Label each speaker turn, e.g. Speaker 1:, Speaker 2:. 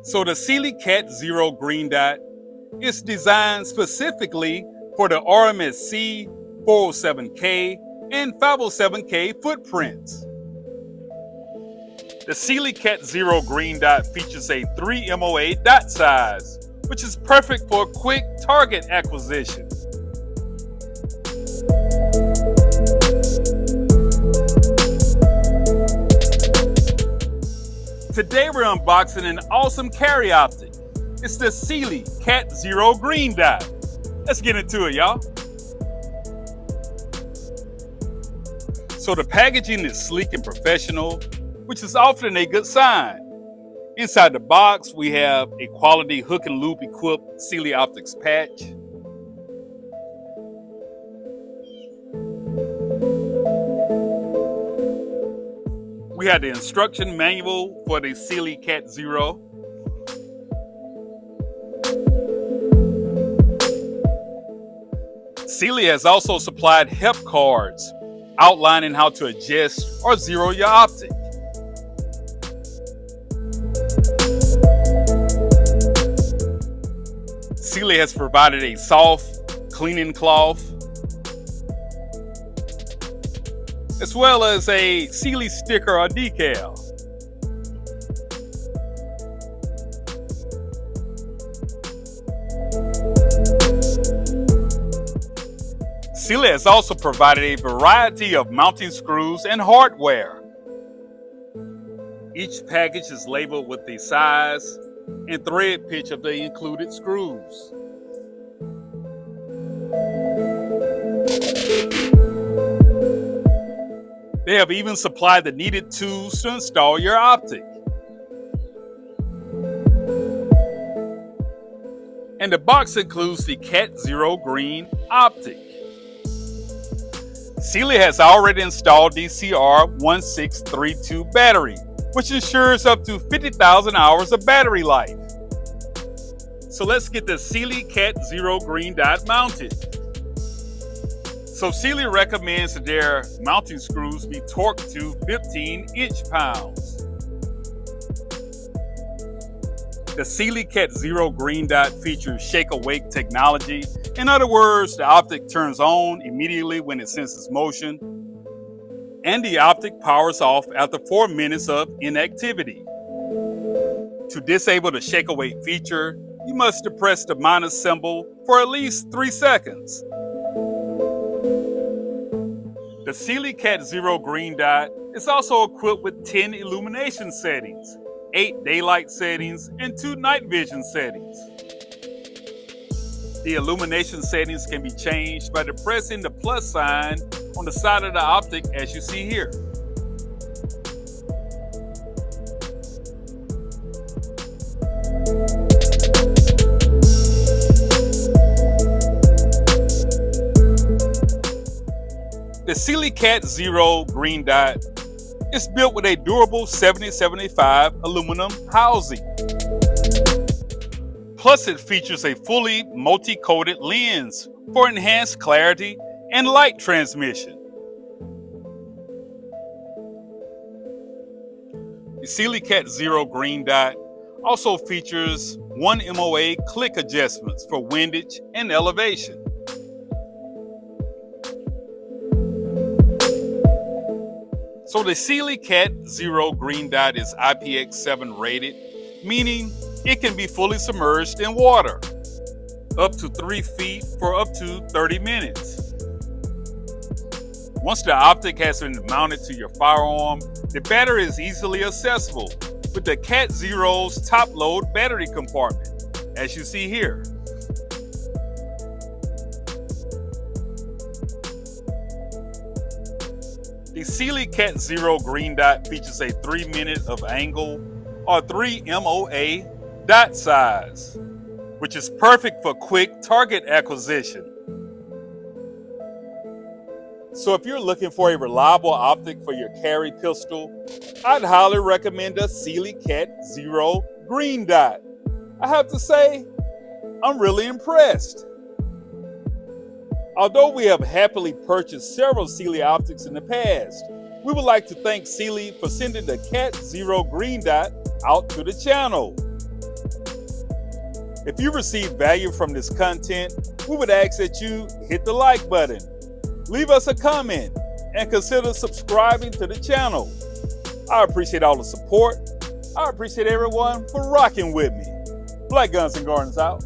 Speaker 1: So the Cyelee Cat Zero Green Dot is designed specifically for the RMSc, 407K, and 507K footprints. The Cyelee Cat Zero Green Dot features a 3 MOA dot size, which is perfect for quick target acquisition. Today we're unboxing an awesome carry optic. It's the Cyelee Cat Zero Green Dot. Let's get into it, y'all. So the packaging is sleek and professional, which is often a good sign. Inside the box, we have a quality hook and loop equipped Cyelee Optics patch. We have the instruction manual for the Cyelee Cat Zero. Cyelee has also supplied help cards outlining how to adjust or zero your optic. Cyelee has provided a soft cleaning cloth, as well as a Cyelee sticker or decal. Cyelee has also provided a variety of mounting screws and hardware. Each package is labeled with the size and thread pitch of the included screws. They have even supplied the needed tools to install your optic. And the box includes the Cat Zero Green optic. Cyelee has already installed the CR1632 battery, which ensures up to 50,000 hours of battery life. So let's get the Cyelee Cat Zero Green Dot mounted. So Cyelee recommends that their mounting screws be torqued to 15 inch-pounds. The Cyelee Cat Zero Green Dot features shake-awake technology. In other words, the optic turns on immediately when it senses motion, and the optic powers off after 4 minutes of inactivity. To disable the shake-awake feature, you must depress the minus symbol for at least 3 seconds. The Cyelee Cat Zero Green Dot is also equipped with 10 illumination settings, 8 daylight settings, and 2 night vision settings. The illumination settings can be changed by depressing the plus sign on the side of the optic as you see here. The Cyelee Cat Zero Green Dot is built with a durable 7075 aluminum housing. Plus it features a fully multi-coated lens for enhanced clarity and light transmission. The Cyelee Cat Zero Green Dot also features 1 MOA click adjustments for windage and elevation. So the Cyelee Cat Zero Green Dot is IPX7 rated, meaning it can be fully submerged in water, up to 3 feet for up to 30 minutes. Once the optic has been mounted to your firearm, the battery is easily accessible with the Cat Zero's top-load battery compartment, as you see here. The Cyelee Cat Zero Green Dot features a 3-minute of angle or 3 MOA dot size, which is perfect for quick target acquisition. So if you're looking for a reliable optic for your carry pistol, I'd highly recommend the Cyelee Cat Zero Green Dot. I have to say, I'm really impressed. Although we have happily purchased several Cyelee optics in the past, we would like to thank Cyelee for sending the Cat Zero Green Dot out to the channel. If you receive value from this content, we would ask that you hit the like button, leave us a comment, and consider subscribing to the channel. I appreciate all the support. I appreciate everyone for rocking with me. Black Guns and Gardens out.